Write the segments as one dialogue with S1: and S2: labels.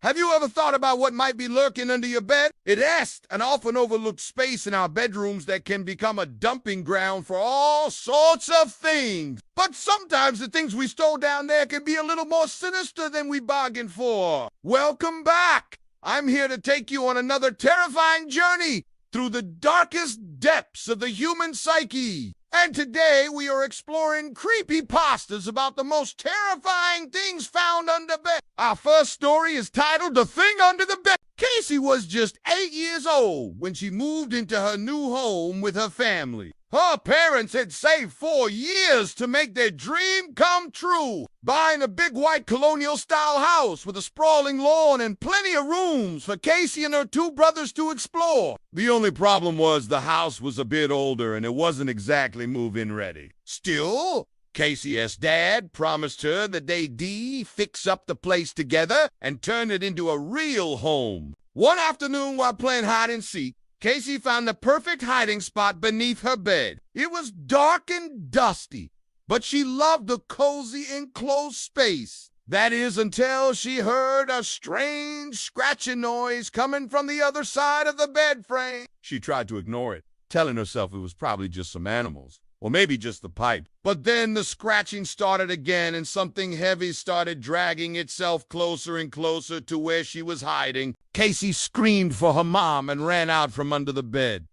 S1: Have you ever thought about what might be lurking under your bed? It is an often overlooked space in our bedrooms that can become a dumping ground for all sorts of things. But sometimes the things we stole down there can be a little more sinister than we bargained for. Welcome back! I'm here to take you on another terrifying journey through the darkest depths of the human psyche. And today we are exploring creepypastas about the most terrifying things found under bed. Our first story is titled The Thing Under the Bed. Casey was just 8 years old when she moved into her new home with her family. Her parents had saved 4 years to make their dream come true, buying a big white colonial-style house with a sprawling lawn and plenty of rooms for Casey and her 2 brothers to explore. The only problem was the house was a bit older and it wasn't exactly move-in ready. Still, Casey's dad promised her that they'd fix up the place together and turn it into a real home. One afternoon while playing hide-and-seek, Casey found the perfect hiding spot beneath her bed. It was dark and dusty, but she loved the cozy enclosed space. That is until she heard a strange scratching noise coming from the other side of the bed frame. She tried to ignore it, telling herself it was probably just some animals, or maybe just the pipe. But then the scratching started again and something heavy started dragging itself closer and closer to where she was hiding. Casey screamed for her mom and ran out from under the bed.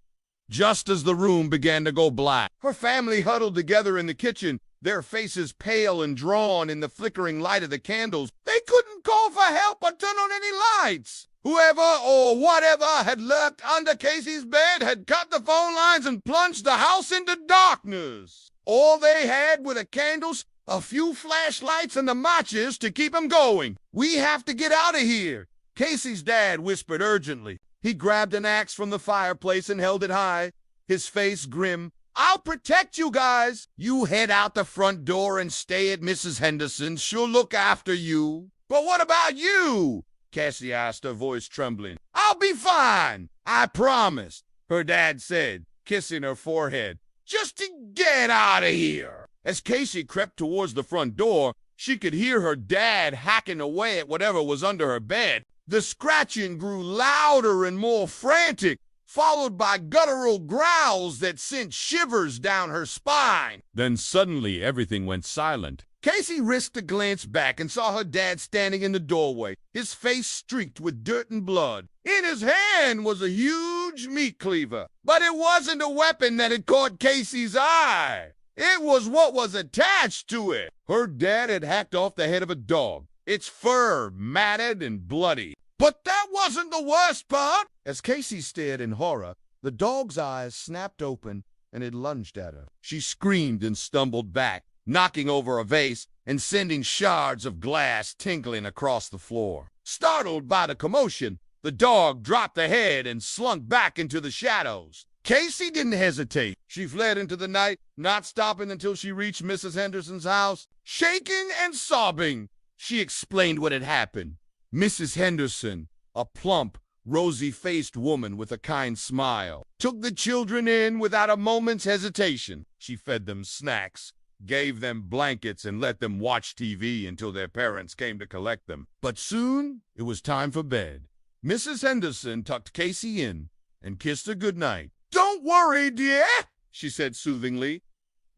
S1: Just as the room began to go black, her family huddled together in the kitchen, their faces pale and drawn in the flickering light of the candles. They couldn't call for help or turn on any lights. Whoever or whatever had lurked under Casey's bed had cut the phone lines and plunged the house into darkness. All they had were the candles, a few flashlights, and the matches to keep them going. "We have to get out of here," Casey's dad whispered urgently. He grabbed an axe from the fireplace and held it high, his face grim. "I'll protect you guys. You head out the front door and stay at Mrs. Henderson's. She'll look after you." "But what about you?" Cassie asked, her voice trembling. "I'll be fine, I promise," her dad said, kissing her forehead. "Just to get out of here." As Casey crept towards the front door, she could hear her dad hacking away at whatever was under her bed. The scratching grew louder and more frantic, followed by guttural growls that sent shivers down her spine. Then suddenly everything went silent. Casey risked a glance back and saw her dad standing in the doorway, his face streaked with dirt and blood. In his hand was a huge meat cleaver, but it wasn't a weapon that had caught Casey's eye. It was what was attached to it. Her dad had hacked off the head of a dog, its fur matted and bloody. But that wasn't the worst part. As Casey stared in horror, the dog's eyes snapped open and it lunged at her. She screamed and stumbled back, knocking over a vase and sending shards of glass tinkling across the floor. Startled by the commotion, the dog dropped the head and slunk back into the shadows. Casey didn't hesitate. She fled into the night, not stopping until she reached Mrs. Henderson's house. Shaking and sobbing, she explained what had happened. Mrs. Henderson, a plump, rosy-faced woman with a kind smile, took the children in without a moment's hesitation. She fed them snacks, gave them blankets, and let them watch TV until their parents came to collect them. But soon it was time for bed. Mrs. Henderson tucked Casey in and kissed her goodnight. "Don't worry, dear," she said soothingly.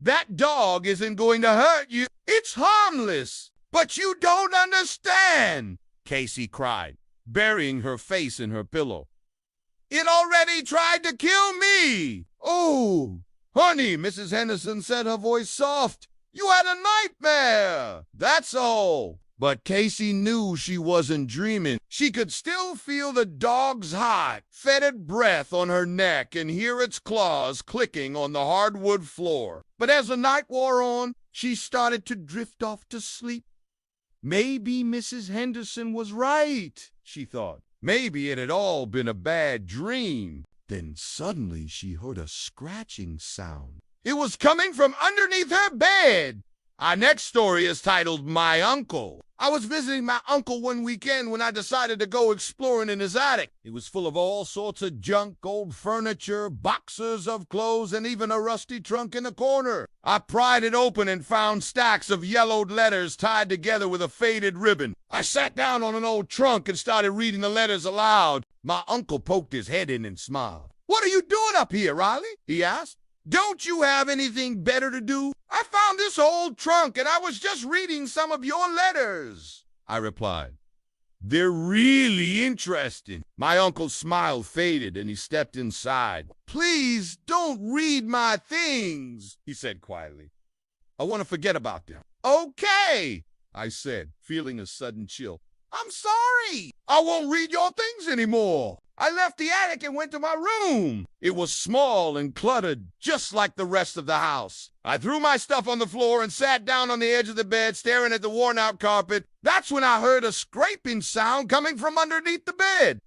S1: "That dog isn't going to hurt you. It's harmless." "But you don't understand," Casey cried, burying her face in her pillow. "It already tried to kill me." "Oh, honey," Mrs. Henderson said, her voice soft. "You had a nightmare, that's all." But Casey knew she wasn't dreaming. She could still feel the dog's hot, fetid breath on her neck and hear its claws clicking on the hardwood floor. But as the night wore on, she started to drift off to sleep. Maybe Mrs. Henderson was right, she thought. Maybe it had all been a bad dream. Then suddenly she heard a scratching sound. It was coming from underneath her bed. Our next story is titled My Uncle. I was visiting my uncle one weekend when I decided to go exploring in his attic. It was full of all sorts of junk, old furniture, boxes of clothes, and even a rusty trunk in the corner. I pried it open and found stacks of yellowed letters tied together with a faded ribbon. I sat down on an old trunk and started reading the letters aloud. My uncle poked his head in and smiled. "What are you doing up here, Riley?" he asked. "Don't you have anything better to do?" "I found this old trunk and I was just reading some of your letters," I replied. "They're really interesting." My uncle's smile faded and he stepped inside. "Please don't read my things," he said quietly. "I want to forget about them." "Okay," I said, feeling a sudden chill. "I'm sorry. I won't read your things anymore." I left the attic and went to my room. It was small and cluttered, just like the rest of the house. I threw my stuff on the floor and sat down on the edge of the bed, staring at the worn-out carpet. That's when I heard a scraping sound coming from underneath the bed.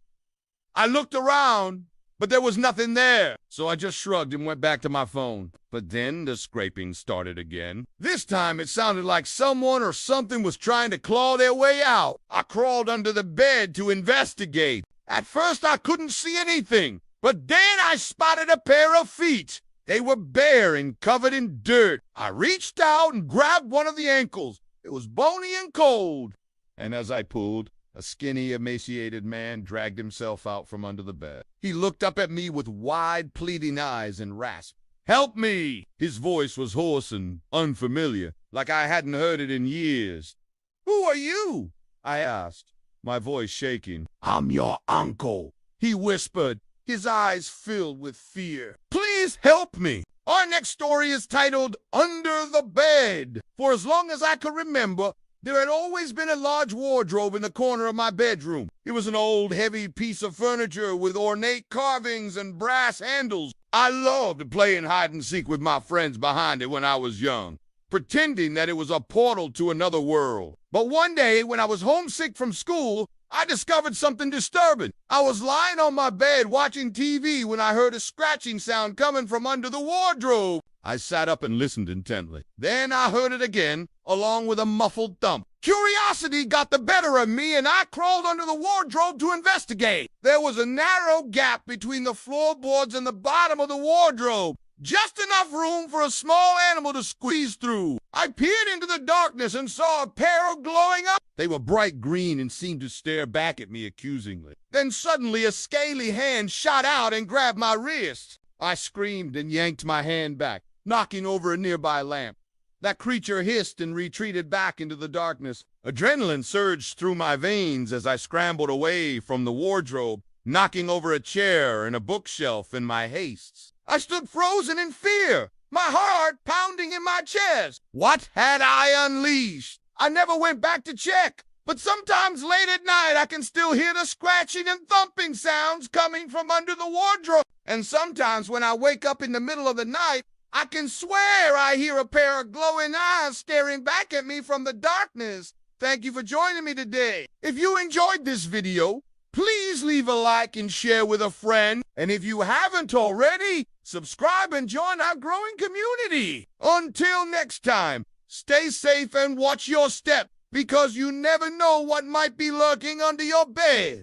S1: I looked around, but there was nothing there, so I just shrugged and went back to my phone. But then the scraping started again. This time it sounded like someone or something was trying to claw their way out. I crawled under the bed to investigate. At first I couldn't see anything, but then I spotted a pair of feet. They were bare and covered in dirt. I reached out and grabbed one of the ankles. It was bony and cold. And as I pulled, a skinny, emaciated man dragged himself out from under the bed. He looked up at me with wide, pleading eyes and rasped, "Help me!" His voice was hoarse and unfamiliar, like I hadn't heard it in years. "Who are you?" I asked, my voice shaking. "I'm your uncle," he whispered, his eyes filled with fear. "Please help me." Our next story is titled Under the Bed. For as long as I could remember, there had always been a large wardrobe in the corner of my bedroom. It was an old, heavy piece of furniture with ornate carvings and brass handles. I loved playing hide-and-seek with my friends behind it when I was young, pretending that it was a portal to another world. But one day, when I was homesick from school, I discovered something disturbing. I was lying on my bed watching TV when I heard a scratching sound coming from under the wardrobe. I sat up and listened intently. Then I heard it again, along with a muffled thump. Curiosity got the better of me, and I crawled under the wardrobe to investigate. There was a narrow gap between the floorboards and the bottom of the wardrobe. Just enough room for a small animal to squeeze through. I peered into the darkness and saw a pair of glowing eyes. They were bright green and seemed to stare back at me accusingly. Then suddenly a scaly hand shot out and grabbed my wrist. I screamed and yanked my hand back, knocking over a nearby lamp. That creature hissed and retreated back into the darkness. Adrenaline surged through my veins as I scrambled away from the wardrobe, knocking over a chair and a bookshelf in my haste. I stood frozen in fear, my heart pounding in my chest. What had I unleashed? I never went back to check, but sometimes late at night I can still hear the scratching and thumping sounds coming from under the wardrobe. And sometimes when I wake up in the middle of the night, I can swear I hear a pair of glowing eyes staring back at me from the darkness. Thank you for joining me today. If you enjoyed this video, please leave a like and share with a friend. And if you haven't already, subscribe and join our growing community. Until next time, stay safe and watch your step, because you never know what might be lurking under your bed.